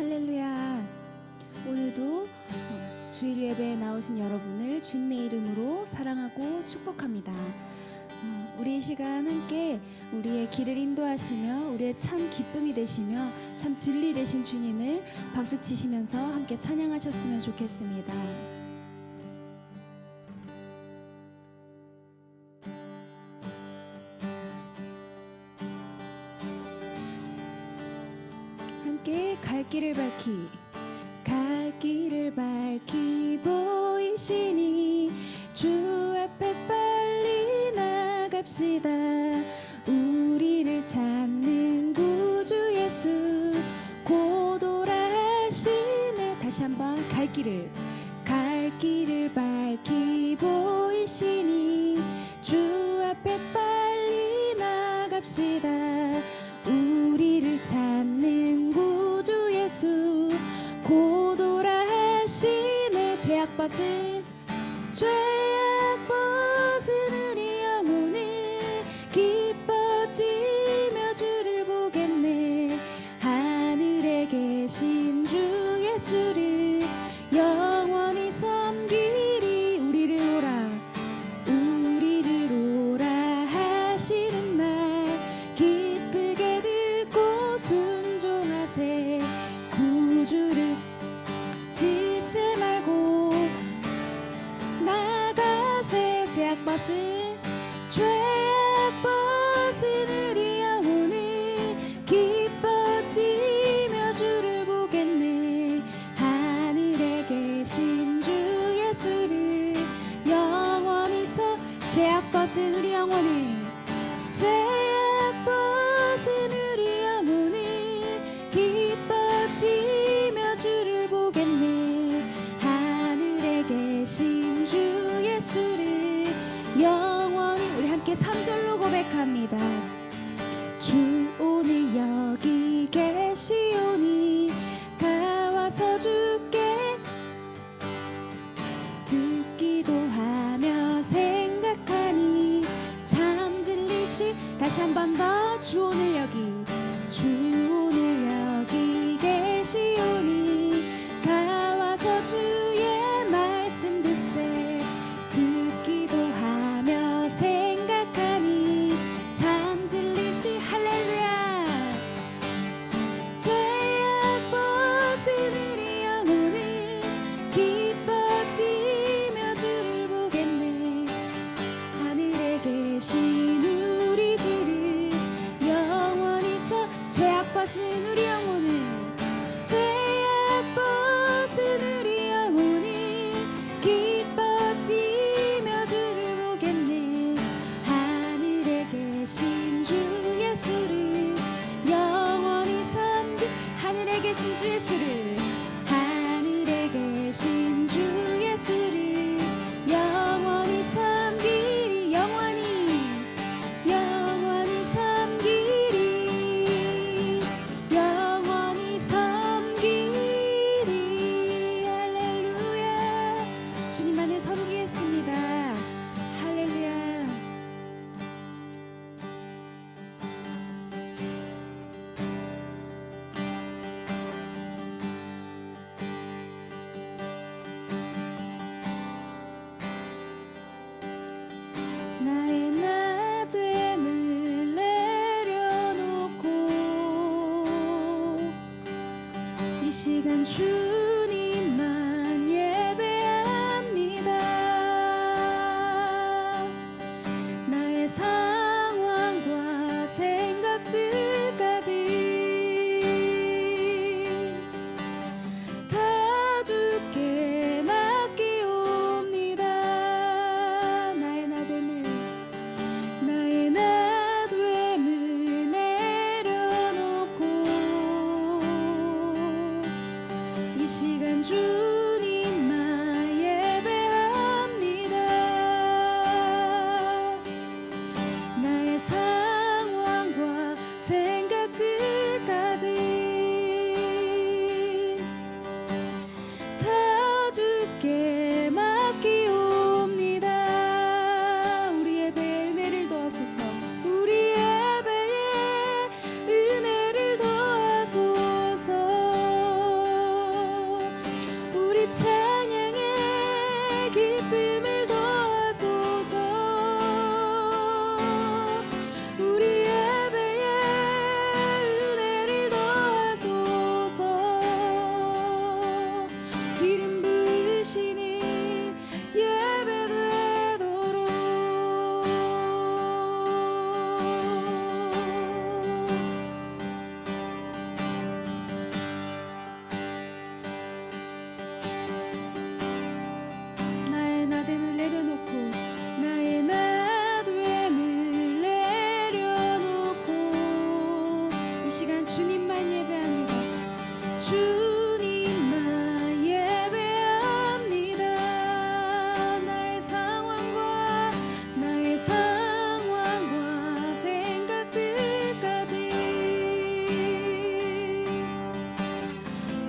할렐루야. 오늘도 주일 예배에 나오신 여러분을 주님의 이름으로 사랑하고 축복합니다. 우리 이 시간 함께 우리의 길을 인도하시며 우리의 참 기쁨이 되시며 참 진리 되신 주님을 박수 치시면서 함께 찬양하셨으면 좋겠습니다. 함께 갈 길을 밝히 보이시니 주 앞에 빨리 나갑시다. 우리를 찾는 구주 예수 곧 오라 하시네. 다시 한번 갈 길을 밝히 보이시니 주 앞에 빨리 나갑시다. 우리를 찾는 구주 예수 곧 오라 하시네. 죄악벗은 우리 영혼은 기뻐 뛰며 주를 보겠네. 하늘에 계신 주 예수를 영원히 섬기리. 우리를 오라 하시는 말 기쁘게 듣고 순종하세. 구주를 지지 말고 나가세. 죄악벗은 우리 영혼은 기뻐 뛰며 주를 보겠네. 하늘에 계신 주 예수를 영원히 죄악벗은 우리 영혼은 기뻐 뛰며 주를 보겠네. 하늘에 계신 주 예수를 영원히. 우리 함께 3절로 고백합니다. 주 오늘 여기 계시오니 다 와서 주께 듣기도 하며 생각하니 참 진리시. 다시 한 번 더. 주 오늘 여기 계시오니 다 와서 주의 말씀 듣세. 듣기도 하며 생각하니 참 진리시. 할렐루야. 죄악벗은 우리 영혼은 기뻐 뛰며 주를 보겠네. 하늘에 계신 우리 주를 영원히 죄악벗은 우리 영혼은 기뻐 뛰며 주를 보겠네. 하늘에 계신 주 예수를 영원히 하늘에 계신 주 예수를 영원히 섬기리. 영원히 섬기리. 할렐루야. 주님만을 섬기겠습니다. 할렐루야. 나의 나됨을 내려놓고 이 시간 주님만 예배합니다. 나의 상황과 생각들까지 다 주께 맡기옵니다. 나의 나됨을 내려놓고 이 시간 주님만 예배합니다. 주님만 예배합니다. 나의 상황과 생각들까지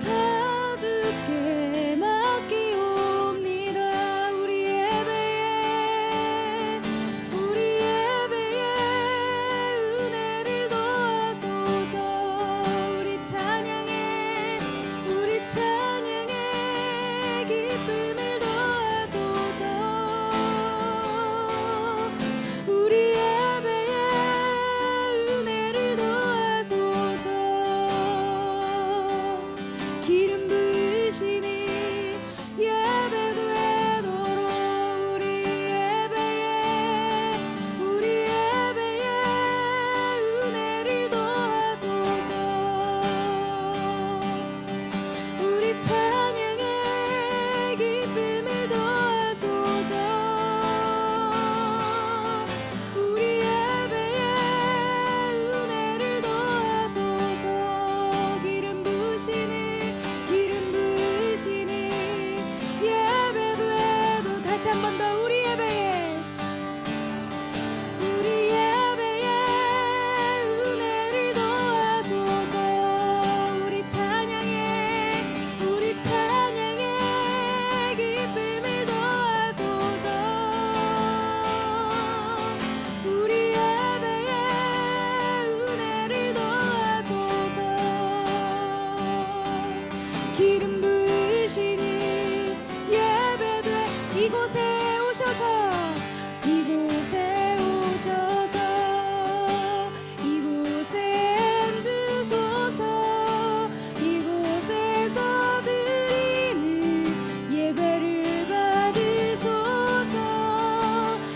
다 주께 맡기옵니다. 우리 예배에 은혜를 더하소서. 우리 찬양에 기쁨을 더하소서. 우리 예배에 은혜를 더하소서. 기름 부으시니 예배되도록 우리 예배에 은혜를 더하소서. 우리 찬양에 기쁨을 더하소서. 우리 예배에 은혜를 더하소서. 기름 부으시니 예배되도 다시 한 번 더 우리 예배에 은혜를 더하소서. 우리 찬양에 기쁨을 더하소서. 우리 예배에 은혜를 더하소서. 기름 부으시니 예배돼 이곳에 오셔서 앉으소서. 이곳에서 드리는 예배를 받으소서.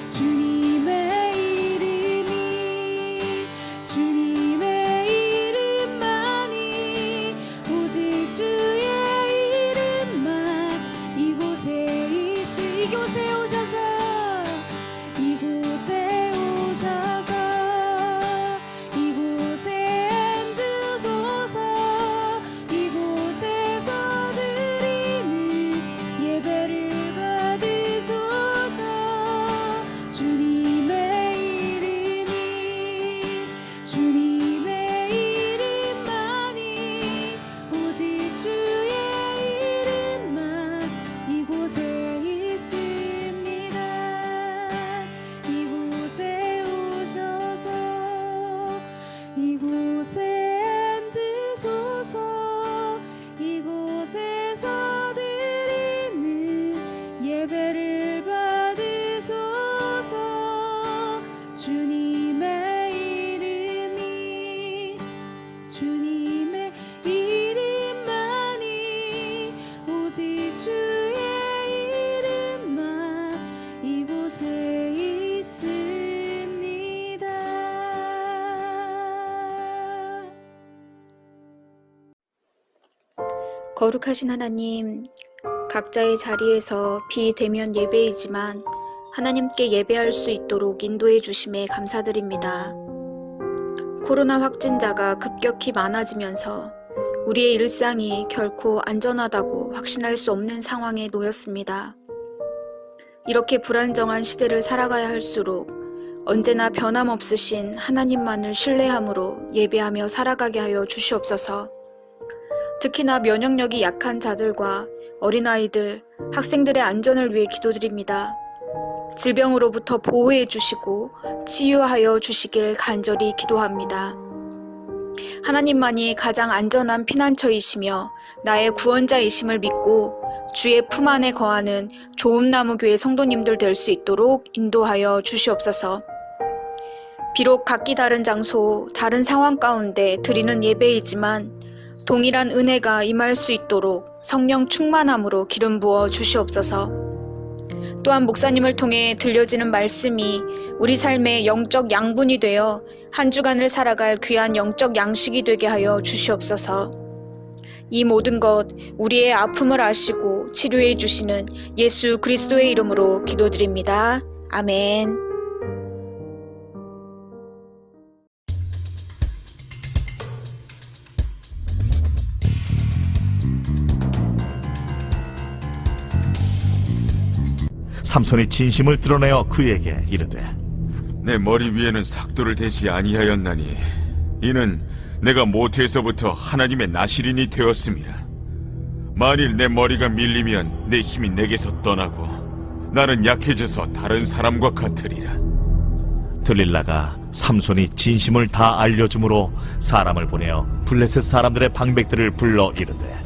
주님의 이름만이 오직 주의 이름만 이곳에 오셔서 앉으소서. 이곳에서 드리는 예배를 받으소서. 주님의 이름만이 오직 주의 이름만 이곳에 있습니다. 이곳에 오셔서 이곳에 앉으소서. 이곳에서 드리는 예배를 받으소서. 주님의 이름만이 오직 주의 이름만 이곳에 있습니다. 거룩하신 하나님, 각자의 자리에서 비대면 예배이지만 하나님께 예배할 수 있도록 인도해 주심에 감사드립니다. 코로나 확진자가 급격히 많아지면서 우리의 일상이 결코 안전하다고 확신할 수 없는 상황에 놓였습니다. 이렇게 불안정한 시대를 살아가야 할수록 언제나 변함없으신 하나님만을 신뢰함으로 예배하며 살아가게 하여 주시옵소서. 특히나 면역력이 약한 자들과 어린아이들, 학생들의 안전을 위해 기도드립니다. 질병으로부터 보호해 주시고 치유하여 주시길 간절히 기도합니다. 하나님만이 가장 안전한 피난처이시며 나의 구원자이심을 믿고 주의 품 안에 거하는 좋음나무교회 성도님들 될 수 있도록 인도하여 주시옵소서. 비록 각기 다른 장소, 다른 상황 가운데 드리는 예배이지만 동일한 은혜가 임할 수 있도록 성령 충만함으로 기름 부어 주시옵소서. 또한 목사님을 통해 들려지는 말씀이 우리 삶의 영적 양분이 되어 한 주간을 살아갈 귀한 영적 양식이 되게 하여 주시옵소서. 이 모든 것 우리의 아픔을 아시고 치료해 주시는 예수 그리스도의 이름으로 기도드립니다. 아멘. 삼손이 진심을 드러내어 그에게 이르되 내 머리 위에는 삭도를 대지 아니하였나니 이는 내가 모태에서부터 하나님의 나실인이 되었음이라. 만일 내 머리가 밀리면 내 힘이 내게서 떠나고 나는 약해져서 다른 사람과 같으리라. 들릴라가 삼손이 진심을 다 알려주므로 사람을 보내어 블레셋 사람들의 방백들을 불러 이르되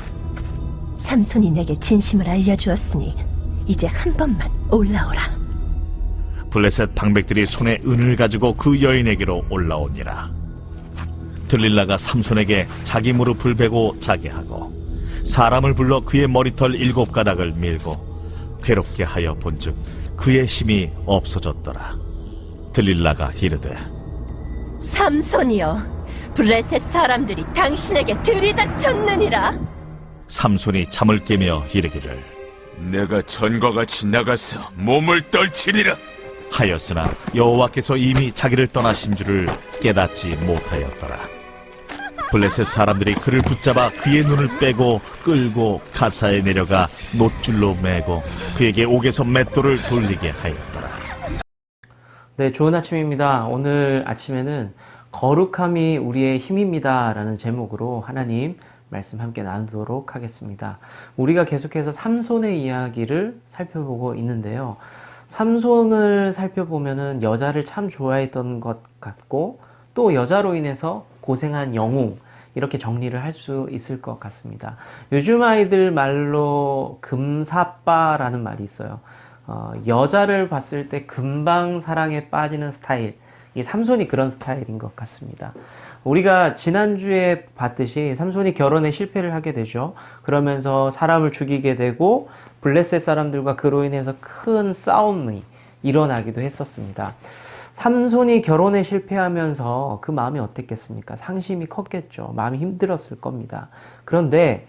삼손이 내게 진심을 알려주었으니 이제 한 번만 올라오라. 블레셋 방백들이 손에 은을 가지고 그 여인에게로 올라오니라. 들릴라가 삼손에게 자기 무릎을 베고 자게 하고 사람을 불러 그의 머리털 7가닥을 밀고 괴롭게 하여 본즉 그의 힘이 없어졌더라. 들릴라가 이르되 삼손이여, 블레셋 사람들이 당신에게 들이닥쳤느니라. 삼손이 잠을 깨며 이르기를 내가 전과 같이 나가서 몸을 떨치리라. 하였으나 여호와께서 이미 자기를 떠나신 줄을 깨닫지 못하였더라. 블레셋 사람들이 그를 붙잡아 그의 눈을 빼고 끌고 가사에 내려가 놋줄로 매고 그에게 옥에서 맷돌을 돌리게 하였더라. 네, 좋은 아침입니다. 오늘 아침에는 거룩함이 우리의 힘입니다 라는 제목으로 하나님 말씀 함께 나누도록 하겠습니다. 우리가 계속해서 삼손의 이야기를 살펴보고 있는데요. 삼손을 살펴보면은 여자를 참 좋아했던 것 같고 또 여자로 인해서 고생한 영웅, 이렇게 정리를 할 수 있을 것 같습니다. 요즘 아이들 말로 금사빠라는 말이 있어요. 여자를 봤을 때 금방 사랑에 빠지는 스타일, 이 삼손이 그런 스타일인 것 같습니다. 우리가 지난주에 봤듯이 삼손이 결혼에 실패를 하게 되죠. 그러면서 사람을 죽이게 되고 블레셋 사람들과 그로 인해서 큰 싸움이 일어나기도 했었습니다. 삼손이 결혼에 실패하면서 그 마음이 어땠겠습니까? 상심이 컸겠죠. 마음이 힘들었을 겁니다. 그런데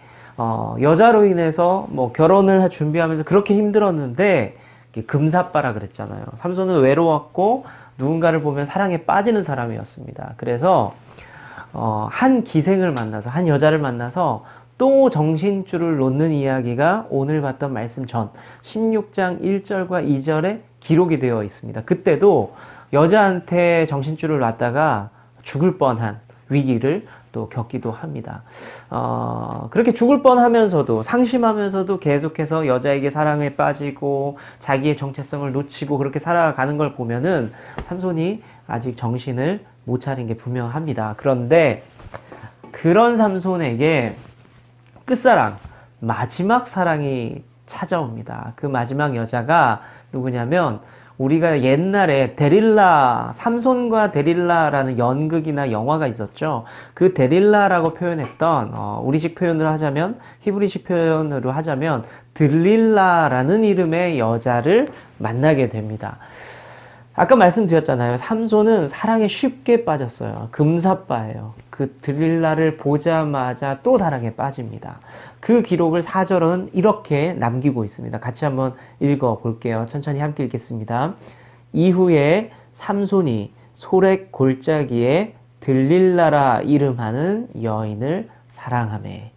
여자로 인해서 뭐 결혼을 준비하면서 그렇게 힘들었는데 금사빠라 그랬잖아요. 삼손은 외로웠고 누군가를 보면 사랑에 빠지는 사람이었습니다. 그래서 한 기생을 만나서, 한 여자를 만나서 또 정신줄을 놓는 이야기가 오늘 봤던 말씀 전 16장 1절과 2절에 기록이 되어 있습니다. 그때도 여자한테 정신줄을 놨다가 죽을 뻔한 위기를 또 겪기도 합니다. 그렇게 죽을 뻔하면서도, 상심하면서도 계속해서 여자에게 사랑에 빠지고 자기의 정체성을 놓치고 그렇게 살아가는 걸 보면은 삼손이 아직 정신을 못 차린 게 분명합니다. 그런데 그런 삼손에게 끝사랑, 마지막 사랑이 찾아옵니다. 그 마지막 여자가 누구냐면 우리가 옛날에 데릴라, 삼손과 데릴라라는 연극이나 영화가 있었죠. 그 데릴라라고 표현했던 우리식 표현으로 하자면, 히브리식 표현으로 하자면 들릴라라는 이름의 여자를 만나게 됩니다. 아까 말씀드렸잖아요. 삼손은 사랑에 쉽게 빠졌어요. 금사빠예요. 그 들릴라를 보자마자 또 사랑에 빠집니다. 그 기록을 4절은 이렇게 남기고 있습니다. 같이 한번 읽어볼게요. 천천히 함께 읽겠습니다. 이후에 삼손이 소렉 골짜기에 들릴라라 이름하는 여인을 사랑하매.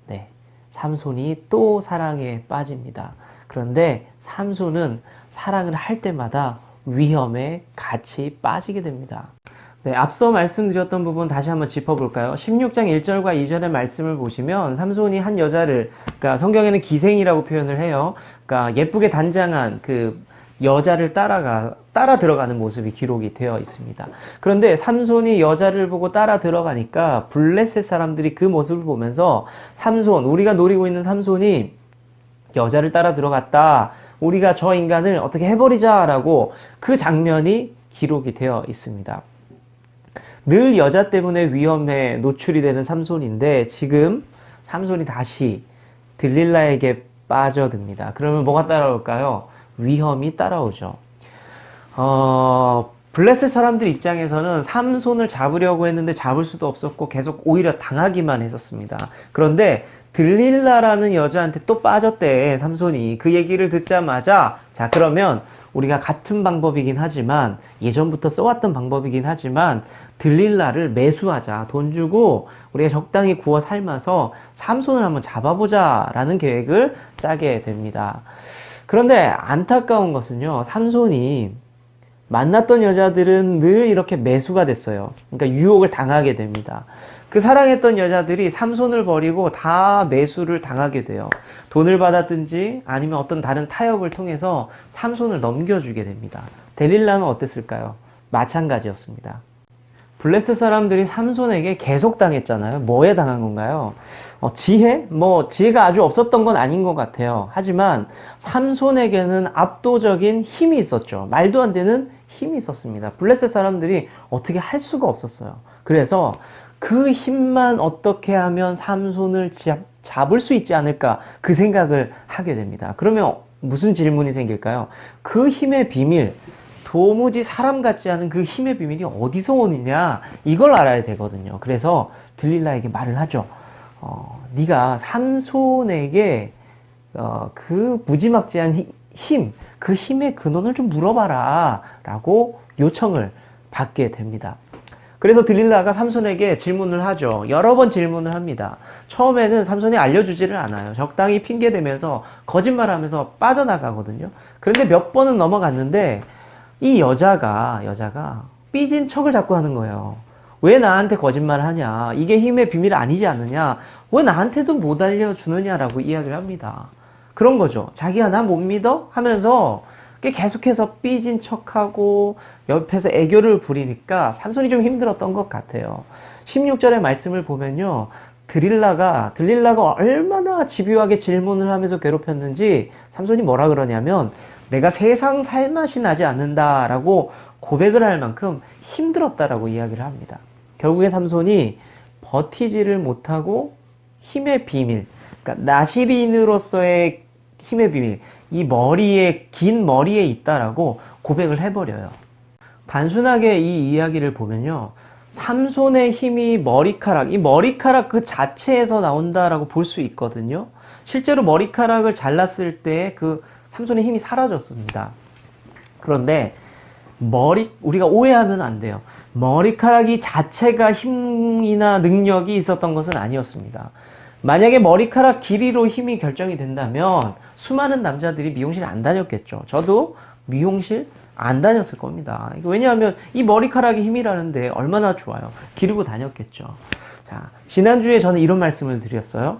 네, 삼손이 또 사랑에 빠집니다. 그런데 삼손은 사랑을 할 때마다 위험에 같이 빠지게 됩니다. 네, 앞서 말씀드렸던 부분 다시 한번 짚어볼까요? 16장 1절과 2절의 말씀을 보시면 삼손이 한 여자를, 그러니까 성경에는 기생이라고 표현을 해요. 그러니까 예쁘게 단장한 그 여자를 따라 들어가는 모습이 기록이 되어 있습니다. 그런데 삼손이 여자를 보고 따라 들어가니까 블레셋 사람들이 그 모습을 보면서 삼손, 우리가 노리고 있는 삼손이 여자를 따라 들어갔다, 우리가 저 인간을 어떻게 해버리자라고 그 장면이 기록이 되어 있습니다. 늘 여자 때문에 위험에 노출이 되는 삼손인데 지금 삼손이 다시 들릴라에게 빠져듭니다. 그러면 뭐가 따라올까요? 위험이 따라오죠. 블레셋 사람들 입장에서는 삼손을 잡으려고 했는데 잡을 수도 없었고 계속 오히려 당하기만 했었습니다. 그런데 들릴라라는 여자한테 또 빠졌대, 삼손이. 그 얘기를 듣자마자, 자, 그러면 우리가 같은 방법이긴 하지만, 예전부터 써왔던 방법이긴 하지만 들릴라를 매수하자, 돈 주고 우리가 적당히 구워 삶아서 삼손을 한번 잡아보자 라는 계획을 짜게 됩니다. 그런데 안타까운 것은요, 삼손이 만났던 여자들은 늘 이렇게 매수가 됐어요. 그러니까 유혹을 당하게 됩니다. 그 사랑했던 여자들이 삼손을 버리고 다 매수를 당하게 돼요. 돈을 받았든지 아니면 어떤 다른 타협을 통해서 삼손을 넘겨주게 됩니다. 데릴라는 어땠을까요? 마찬가지였습니다. 블레셋 사람들이 삼손에게 계속 당했잖아요. 뭐에 당한 건가요? 지혜? 지혜가 아주 없었던 건 아닌 것 같아요. 하지만 삼손에게는 압도적인 힘이 있었죠. 말도 안 되는 힘이 있었습니다. 블레셋 사람들이 어떻게 할 수가 없었어요. 그래서 그 힘만 어떻게 하면 삼손을 잡을 수 있지 않을까, 그 생각을 하게 됩니다. 그러면 무슨 질문이 생길까요? 그 힘의 비밀, 도무지 사람 같지 않은 그 힘의 비밀이 어디서 오느냐, 이걸 알아야 되거든요. 그래서 들릴라에게 말을 하죠. 네가 삼손에게 그 무지막지한 힘, 그 힘의 근원을 좀 물어봐라 라고 요청을 받게 됩니다. 그래서 들릴라가 삼손에게 질문을 하죠. 여러 번 질문을 합니다. 처음에는 삼손이 알려주지를 않아요. 적당히 핑계대면서 거짓말하면서 빠져나가거든요. 그런데 몇 번은 넘어갔는데 이 여자가 삐진 척을 자꾸 하는 거예요. 왜 나한테 거짓말을 하냐? 이게 힘의 비밀 아니지 않느냐? 왜 나한테도 못 알려주느냐라고 이야기를 합니다. 그런 거죠. 자기야 나 못 믿어? 하면서 계속해서 삐진 척하고 옆에서 애교를 부리니까 삼손이 좀 힘들었던 것 같아요. 16절의 말씀을 보면요, 들릴라가 얼마나 집요하게 질문을 하면서 괴롭혔는지 삼손이 뭐라 그러냐면, 내가 세상 살맛이 나지 않는다라고 고백을 할 만큼 힘들었다라고 이야기를 합니다. 결국에 삼손이 버티지를 못하고 힘의 비밀, 그러니까 나시린으로서의 힘의 비밀, 이 긴 머리에 있다라고 고백을 해버려요. 단순하게 이 이야기를 보면요, 삼손의 힘이 이 머리카락 그 자체에서 나온다라고 볼 수 있거든요. 실제로 머리카락을 잘랐을 때 그 삼손의 힘이 사라졌습니다. 그런데 우리가 오해하면 안 돼요. 머리카락이 자체가 힘이나 능력이 있었던 것은 아니었습니다. 만약에 머리카락 길이로 힘이 결정이 된다면 수많은 남자들이 미용실 안 다녔겠죠. 저도 미용실 안 다녔을 겁니다. 왜냐하면 이 머리카락의 힘이라는데 얼마나 좋아요. 기르고 다녔겠죠. 자, 지난주에 저는 이런 말씀을 드렸어요.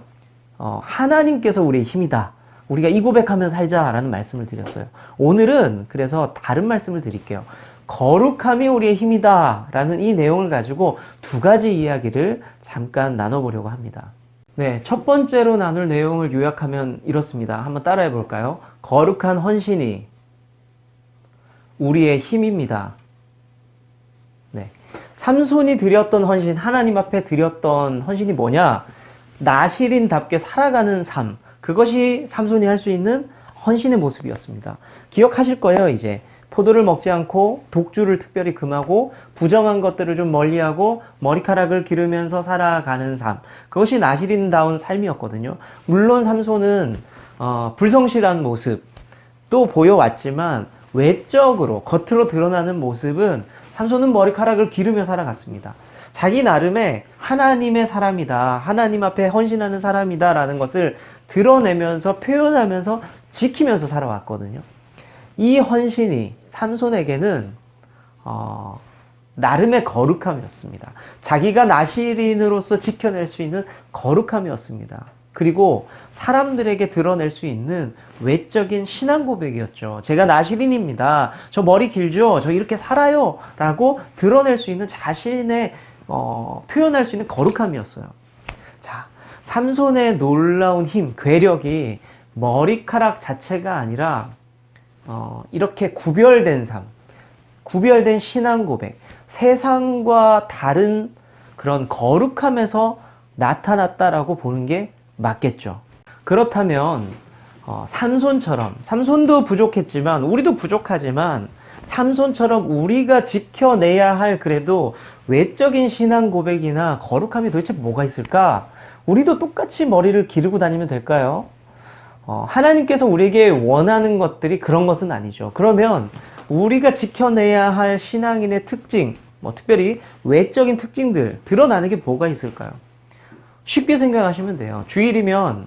하나님께서 우리의 힘이다. 우리가 이 고백하면서 살자라는 말씀을 드렸어요. 오늘은 그래서 다른 말씀을 드릴게요. 거룩함이 우리의 힘이다 라는 이 내용을 가지고 두 가지 이야기를 잠깐 나눠보려고 합니다. 네, 첫 번째로 나눌 내용을 요약하면 이렇습니다. 한번 따라해 볼까요? 거룩한 헌신이 우리의 힘입니다. 네, 삼손이 드렸던 헌신, 하나님 앞에 드렸던 헌신이 뭐냐? 나시린답게 살아가는 삶, 그것이 삼손이 할 수 있는 헌신의 모습이었습니다. 기억하실 거예요. 이제 포도를 먹지 않고 독주를 특별히 금하고 부정한 것들을 좀 멀리하고 머리카락을 기르면서 살아가는 삶, 그것이 나시린다운 삶이었거든요. 물론 삼손은 불성실한 모습도 보여왔지만 외적으로 겉으로 드러나는 모습은 삼손은 머리카락을 기르며 살아갔습니다. 자기 나름의 하나님의 사람이다, 하나님 앞에 헌신하는 사람이다 라는 것을 드러내면서 표현하면서 지키면서 살아왔거든요. 이 헌신이 삼손에게는 나름의 거룩함이었습니다. 자기가 나시린으로서 지켜낼 수 있는 거룩함이었습니다. 그리고 사람들에게 드러낼 수 있는 외적인 신앙 고백이었죠. 제가 나시린입니다. 저 머리 길죠? 저 이렇게 살아요. 라고 드러낼 수 있는 자신의 표현할 수 있는 거룩함이었어요. 자, 삼손의 놀라운 힘, 괴력이 머리카락 자체가 아니라 이렇게 구별된 삶, 구별된 신앙 고백, 세상과 다른 그런 거룩함에서 나타났다라고 보는 게 맞겠죠. 그렇다면 삼손도 부족했지만, 우리도 부족하지만 삼손처럼 우리가 지켜내야 할 그래도 외적인 신앙 고백이나 거룩함이 도대체 뭐가 있을까? 우리도 똑같이 머리를 기르고 다니면 될까요? 하나님께서 우리에게 원하는 것들이 그런 것은 아니죠. 그러면 우리가 지켜내야 할 신앙인의 특징, 특별히 외적인 특징들 드러나는 게 뭐가 있을까요? 쉽게 생각하시면 돼요. 주일이면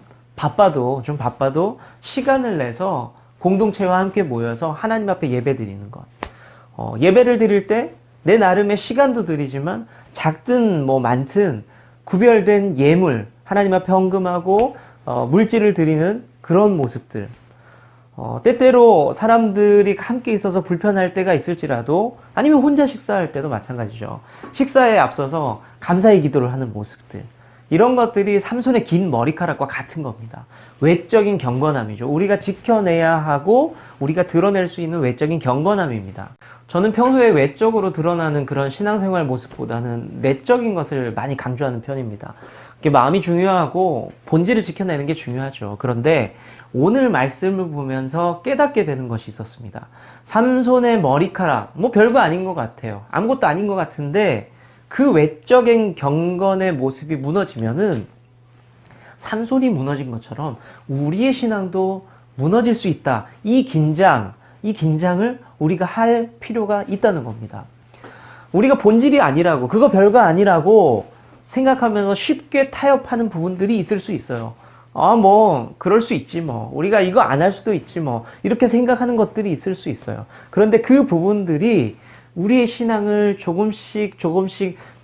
좀 바빠도 시간을 내서 공동체와 함께 모여서 하나님 앞에 예배 드리는 것. 예배를 드릴 때 내 나름의 시간도 드리지만 작든 뭐 많든 구별된 예물, 하나님 앞에 헌금하고 물질을 드리는 그런 모습들. 때때로 사람들이 함께 있어서 불편할 때가 있을지라도 아니면 혼자 식사할 때도 마찬가지죠. 식사에 앞서서 감사의 기도를 하는 모습들. 이런 것들이 삼손의 긴 머리카락과 같은 겁니다. 외적인 경건함이죠. 우리가 지켜내야 하고 우리가 드러낼 수 있는 외적인 경건함입니다. 저는 평소에 외적으로 드러나는 그런 신앙생활 모습보다는 내적인 것을 많이 강조하는 편입니다. 마음이 중요하고 본질을 지켜내는 게 중요하죠. 그런데 오늘 말씀을 보면서 깨닫게 되는 것이 있었습니다. 삼손의 머리카락, 뭐 별거 아닌 것 같아요. 아무것도 아닌 것 같은데 그 외적인 경건의 모습이 무너지면은 삼손이 무너진 것처럼 우리의 신앙도 무너질 수 있다. 이 긴장을 우리가 할 필요가 있다는 겁니다. 우리가 본질이 아니라고, 그거 별거 아니라고 생각하면서 쉽게 타협하는 부분들이 있을 수 있어요. 그럴 수 있지 뭐. 우리가 이거 안 할 수도 있지 뭐. 이렇게 생각하는 것들이 있을 수 있어요. 그런데 그 부분들이 우리의 신앙을 조금씩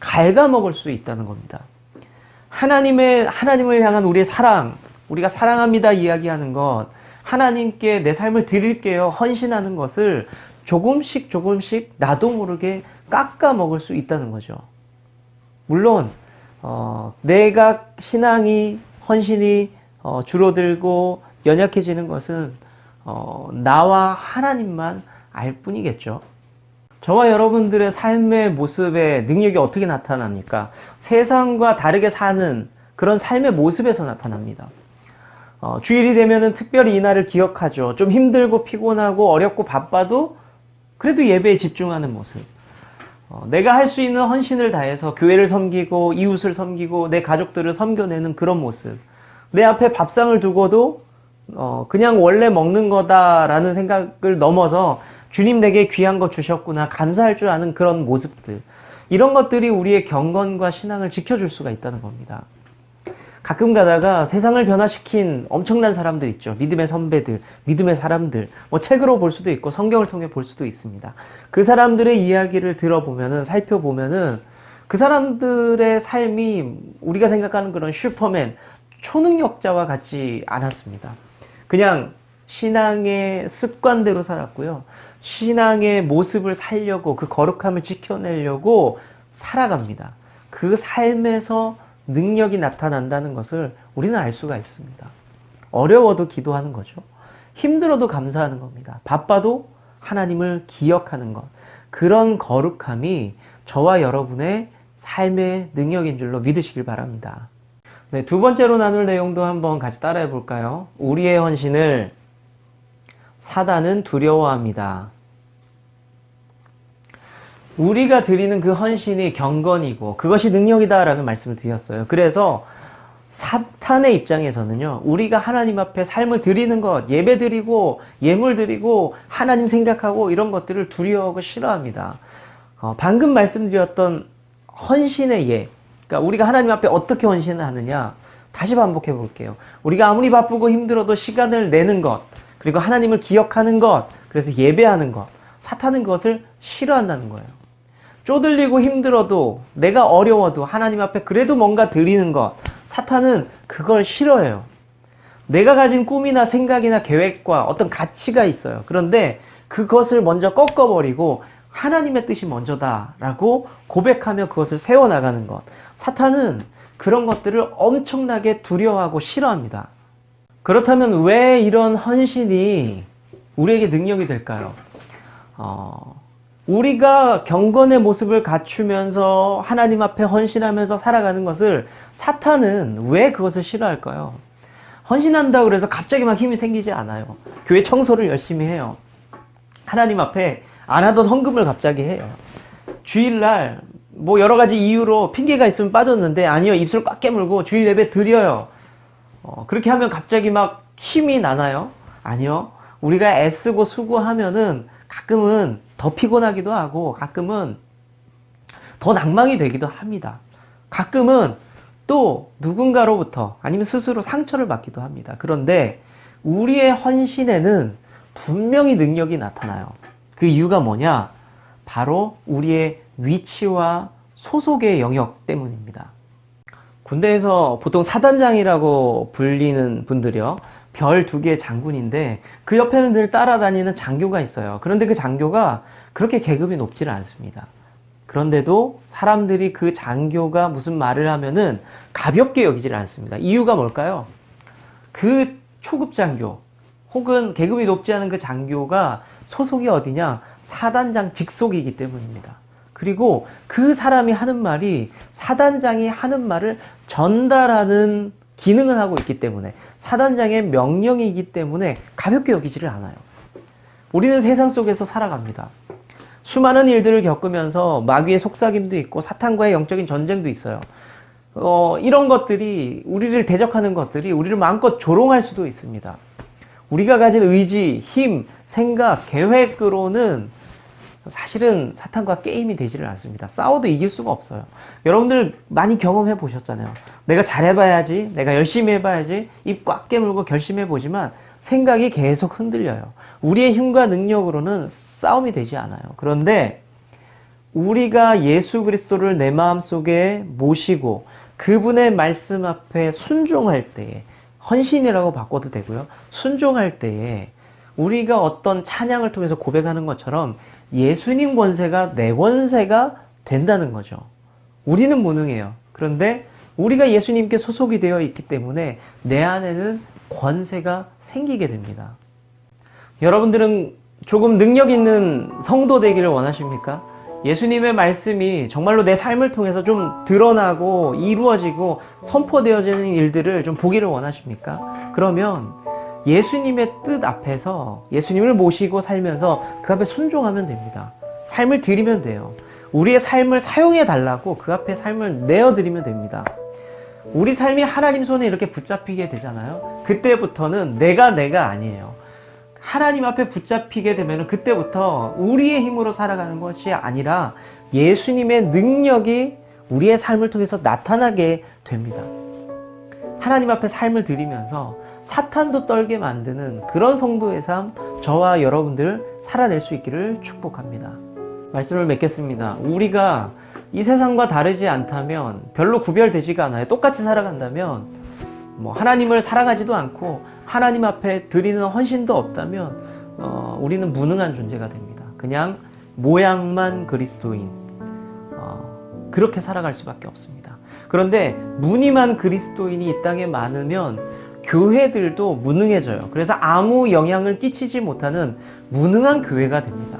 갉아먹을 수 있다는 겁니다. 하나님을 향한 우리의 사랑, 우리가 사랑합니다 이야기하는 것, 하나님께 내 삶을 드릴게요 헌신하는 것을 조금씩 나도 모르게 깎아먹을 수 있다는 거죠. 물론 내가 헌신이 줄어들고 연약해지는 것은 나와 하나님만 알 뿐이겠죠. 저와 여러분들의 삶의 모습에 능력이 어떻게 나타납니까? 세상과 다르게 사는 그런 삶의 모습에서 나타납니다. 주일이 되면은 특별히 이날을 기억하죠. 좀 힘들고 피곤하고 어렵고 바빠도 그래도 예배에 집중하는 모습. 내가 할 수 있는 헌신을 다해서 교회를 섬기고 이웃을 섬기고 내 가족들을 섬겨내는 그런 모습. 내 앞에 밥상을 두고도 그냥 원래 먹는 거다라는 생각을 넘어서 주님 내게 귀한 거 주셨구나 감사할 줄 아는 그런 모습들. 이런 것들이 우리의 경건과 신앙을 지켜줄 수가 있다는 겁니다. 가끔 가다가 세상을 변화시킨 엄청난 사람들 있죠. 믿음의 선배들, 믿음의 사람들. 책으로 볼 수도 있고 성경을 통해 볼 수도 있습니다. 그 사람들의 이야기를 들어보면은, 살펴보면은 그 사람들의 삶이 우리가 생각하는 그런 슈퍼맨, 초능력자와 같지 않았습니다. 그냥 신앙의 습관대로 살았고요. 신앙의 모습을 살려고, 그 거룩함을 지켜내려고 살아갑니다. 그 삶에서 능력이 나타난다는 것을 우리는 알 수가 있습니다. 어려워도 기도하는 거죠. 힘들어도 감사하는 겁니다. 바빠도 하나님을 기억하는 것. 그런 거룩함이 저와 여러분의 삶의 능력인 줄로 믿으시길 바랍니다. 네, 두 번째로 나눌 내용도 한번 같이 따라해 볼까요? 우리의 헌신을 사단은 두려워합니다. 우리가 드리는 그 헌신이 경건이고 그것이 능력이다라는 말씀을 드렸어요. 그래서 사탄의 입장에서는요, 우리가 하나님 앞에 삶을 드리는 것, 예배 드리고 예물 드리고 하나님 생각하고 이런 것들을 두려워하고 싫어합니다. 방금 말씀드렸던 헌신의 그러니까 우리가 하나님 앞에 어떻게 헌신을 하느냐, 다시 반복해 볼게요. 우리가 아무리 바쁘고 힘들어도 시간을 내는 것, 그리고 하나님을 기억하는 것, 그래서 예배하는 것, 사탄은 그것을 싫어한다는 거예요. 쪼들리고 힘들어도, 내가 어려워도 하나님 앞에 그래도 뭔가 드리는 것, 사탄은 그걸 싫어해요. 내가 가진 꿈이나 생각이나 계획과 어떤 가치가 있어요. 그런데 그것을 먼저 꺾어버리고 하나님의 뜻이 먼저다라고 고백하며 그것을 세워나가는 것. 사탄은 그런 것들을 엄청나게 두려워하고 싫어합니다. 그렇다면 왜 이런 헌신이 우리에게 능력이 될까요? 우리가 경건의 모습을 갖추면서 하나님 앞에 헌신하면서 살아가는 것을 사탄은 왜 그것을 싫어할까요? 헌신한다고 그래서 갑자기 막 힘이 생기지 않아요. 교회 청소를 열심히 해요. 하나님 앞에 안 하던 헌금을 갑자기 해요. 주일날 뭐 여러 가지 이유로 핑계가 있으면 빠졌는데, 아니요, 입술 꽉 깨물고 주일 예배 드려요. 그렇게 하면 갑자기 막 힘이 나나요? 아니요. 우리가 애쓰고 수고하면은 가끔은 더 피곤하기도 하고 가끔은 더 낭망이 되기도 합니다. 가끔은 또 누군가로부터 아니면 스스로 상처를 받기도 합니다. 그런데 우리의 헌신에는 분명히 능력이 나타나요. 그 이유가 뭐냐? 바로 우리의 위치와 소속의 영역 때문입니다. 군대에서 보통 사단장이라고 불리는 분들이요, 별 2개의 장군인데 그 옆에는 늘 따라다니는 장교가 있어요. 그런데 그 장교가 그렇게 계급이 높지는 않습니다. 그런데도 사람들이 그 장교가 무슨 말을 하면은 가볍게 여기지를 않습니다. 이유가 뭘까요? 그 초급 장교 혹은 계급이 높지 않은 그 장교가 소속이 어디냐? 사단장 직속이기 때문입니다. 그리고 그 사람이 하는 말이 사단장이 하는 말을 전달하는 기능을 하고 있기 때문에, 사단장의 명령이기 때문에 가볍게 여기지를 않아요. 우리는 세상 속에서 살아갑니다. 수많은 일들을 겪으면서 마귀의 속삭임도 있고 사탄과의 영적인 전쟁도 있어요. 이런 것들이, 우리를 대적하는 것들이 우리를 마음껏 조롱할 수도 있습니다. 우리가 가진 의지, 힘, 생각, 계획으로는 사실은 사탄과 게임이 되지를 않습니다. 싸워도 이길 수가 없어요. 여러분들 많이 경험해 보셨잖아요. 내가 잘해봐야지, 내가 열심히 해봐야지, 입 꽉 깨물고 결심해 보지만 생각이 계속 흔들려요. 우리의 힘과 능력으로는 싸움이 되지 않아요. 그런데 우리가 예수 그리스도를 내 마음속에 모시고 그분의 말씀 앞에 순종할 때에, 헌신이라고 바꿔도 되고요, 순종할 때에 우리가 어떤 찬양을 통해서 고백하는 것처럼 예수님 권세가 내 권세가 된다는 거죠. 우리는 무능해요. 그런데 우리가 예수님께 소속이 되어 있기 때문에 내 안에는 권세가 생기게 됩니다. 여러분들은 조금 능력 있는 성도 되기를 원하십니까? 예수님의 말씀이 정말로 내 삶을 통해서 좀 드러나고 이루어지고 선포되어지는 일들을 좀 보기를 원하십니까? 그러면 예수님의 뜻 앞에서 예수님을 모시고 살면서 그 앞에 순종하면 됩니다. 삶을 드리면 돼요. 우리의 삶을 사용해 달라고 그 앞에 삶을 내어드리면 됩니다. 우리 삶이 하나님 손에 이렇게 붙잡히게 되잖아요. 그때부터는 내가 아니에요. 하나님 앞에 붙잡히게 되면 그때부터 우리의 힘으로 살아가는 것이 아니라 예수님의 능력이 우리의 삶을 통해서 나타나게 됩니다. 하나님 앞에 삶을 드리면서 사탄도 떨게 만드는 그런 성도의 삶, 저와 여러분들 살아낼 수 있기를 축복합니다. 말씀을 맺겠습니다. 우리가 이 세상과 다르지 않다면, 별로 구별되지가 않아요. 똑같이 살아간다면, 하나님을 사랑하지도 않고 하나님 앞에 드리는 헌신도 없다면 우리는 무능한 존재가 됩니다. 그냥 모양만 그리스도인, 그렇게 살아갈 수밖에 없습니다. 그런데 무늬만 그리스도인이 이 땅에 많으면 교회들도 무능해져요. 그래서 아무 영향을 끼치지 못하는 무능한 교회가 됩니다.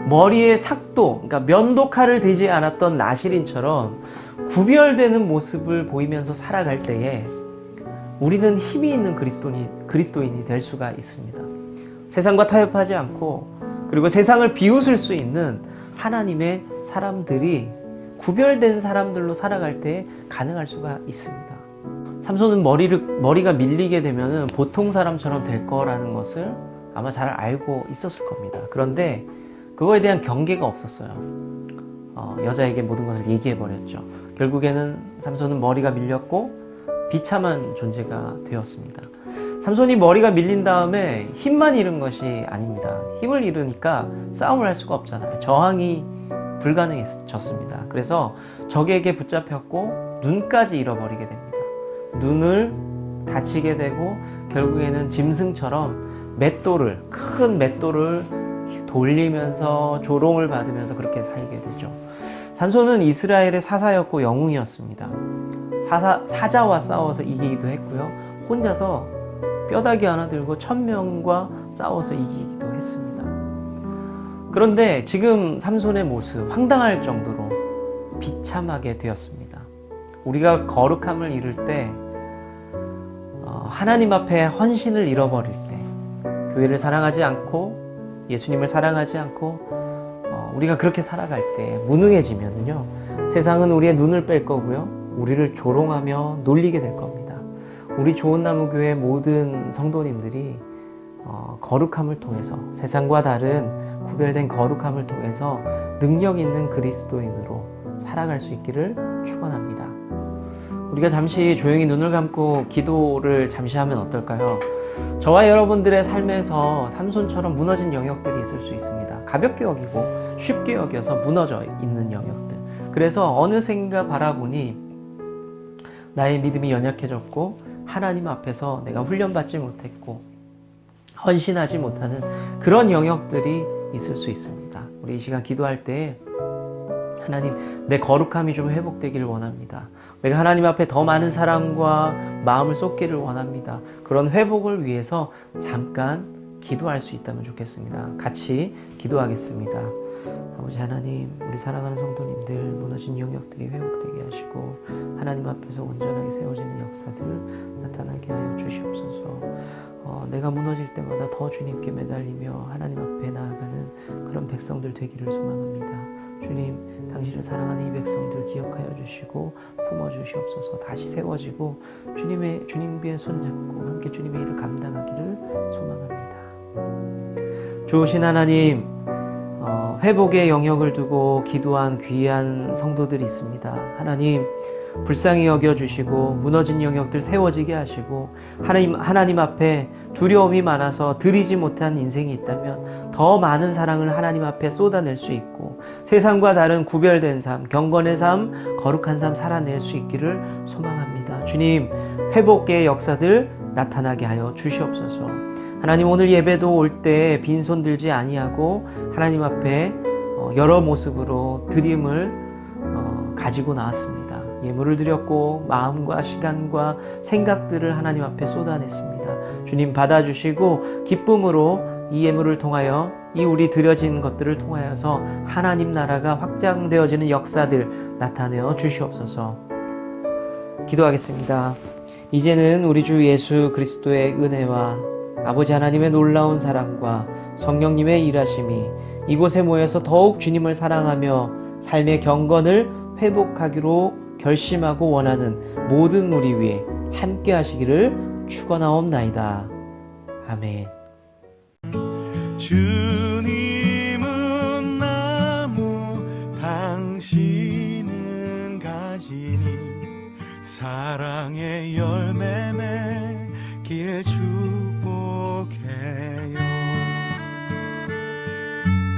머리에 삭도, 그러니까 면도칼을 대지 않았던 나실인처럼 구별되는 모습을 보이면서 살아갈 때에 우리는 힘이 있는 그리스도인이 될 수가 있습니다. 세상과 타협하지 않고, 그리고 세상을 비웃을 수 있는 하나님의 사람들이 구별된 사람들로 살아갈 때 가능할 수가 있습니다. 삼손은 머리가 밀리게 되면 보통 사람처럼 될 거라는 것을 아마 잘 알고 있었을 겁니다. 그런데 그거에 대한 경계가 없었어요. 여자에게 모든 것을 얘기해 버렸죠. 결국에는 삼손은 머리가 밀렸고 비참한 존재가 되었습니다. 삼손이 머리가 밀린 다음에 힘만 잃은 것이 아닙니다. 힘을 잃으니까 싸움을 할 수가 없잖아요. 저항이 불가능해졌습니다. 그래서 적에게 붙잡혔고 눈까지 잃어버리게 됩니다. 눈을 다치게 되고 결국에는 짐승처럼 큰 맷돌을 돌리면서 조롱을 받으면서 그렇게 살게 되죠. 삼손은 이스라엘의 사사였고 영웅이었습니다. 사자와 싸워서 이기기도 했고요. 혼자서 뼈다귀 하나 들고 1000명과 싸워서 이기기도 했습니다. 그런데 지금 삼손의 모습, 황당할 정도로 비참하게 되었습니다. 우리가 거룩함을 잃을 때, 하나님 앞에 헌신을 잃어버릴 때, 교회를 사랑하지 않고 예수님을 사랑하지 않고 우리가 그렇게 살아갈 때 무능해지면요, 세상은 우리의 눈을 뺄 거고요, 우리를 조롱하며 놀리게 될 겁니다. 우리 좋은나무교회 모든 성도님들이 거룩함을 통해서, 세상과 다른 구별된 거룩함을 통해서 능력 있는 그리스도인으로 살아갈 수 있기를 축원합니다. 우리가 잠시 조용히 눈을 감고 기도를 잠시 하면 어떨까요? 저와 여러분들의 삶에서 삼손처럼 무너진 영역들이 있을 수 있습니다. 가볍게 여기고 쉽게 여겨서 무너져 있는 영역들. 그래서 어느샌가 바라보니 나의 믿음이 연약해졌고 하나님 앞에서 내가 훈련받지 못했고 헌신하지 못하는 그런 영역들이 있을 수 있습니다. 우리 이 시간 기도할 때 하나님, 내 거룩함이 좀 회복되기를 원합니다. 내가 하나님 앞에 더 많은 사랑과 마음을 쏟기를 원합니다. 그런 회복을 위해서 잠깐 기도할 수 있다면 좋겠습니다. 같이 기도하겠습니다. 아버지 하나님, 우리 사랑하는 성도님들 무너진 영역들이 회복되게 하시고 하나님 앞에서 온전하게 세워지는 역사들 나타나게 하여 주시옵소서. 내가 무너질 때마다 더 주님께 매달리며 하나님 앞에 나아가는 그런 백성들 되기를 소망합니다. 주님, 당신을 사랑하는 이 백성들 기억하여 주시고 품어주시옵소서. 다시 세워지고 주님의 손잡고 함께 주님의 일을 감당하기를 소망합니다. 좋으신 하나님, 회복의 영역을 두고 기도한 귀한 성도들이 있습니다. 하나님, 불쌍히 여겨주시고 무너진 영역들 세워지게 하시고 하나님 앞에 두려움이 많아서 드리지 못한 인생이 있다면 더 많은 사랑을 하나님 앞에 쏟아낼 수 있고 세상과 다른 구별된 삶, 경건의 삶, 거룩한 삶 살아낼 수 있기를 소망합니다. 주님, 회복의 역사들 나타나게 하여 주시옵소서. 하나님, 오늘 예배도 올 때 빈손 들지 아니하고 하나님 앞에 여러 모습으로 드림을 가지고 나왔습니다. 예물을 드렸고 마음과 시간과 생각들을 하나님 앞에 쏟아냈습니다. 주님, 받아주시고 기쁨으로 이 예물을 통하여 이 우리 드려진 것들을 통하여서 하나님 나라가 확장되어지는 역사들 나타내어 주시옵소서. 기도하겠습니다. 이제는 우리 주 예수 그리스도의 은혜와 아버지 하나님의 놀라운 사랑과 성령님의 일하심이 이곳에 모여서 더욱 주님을 사랑하며 삶의 경건을 회복하기로 결심하고 원하는 모든 우리 위에 함께 하시기를 축원하옵나이다. 아멘. 주님은 나무, 당신은 가지니 사랑의 열매 맺기에 축복해요.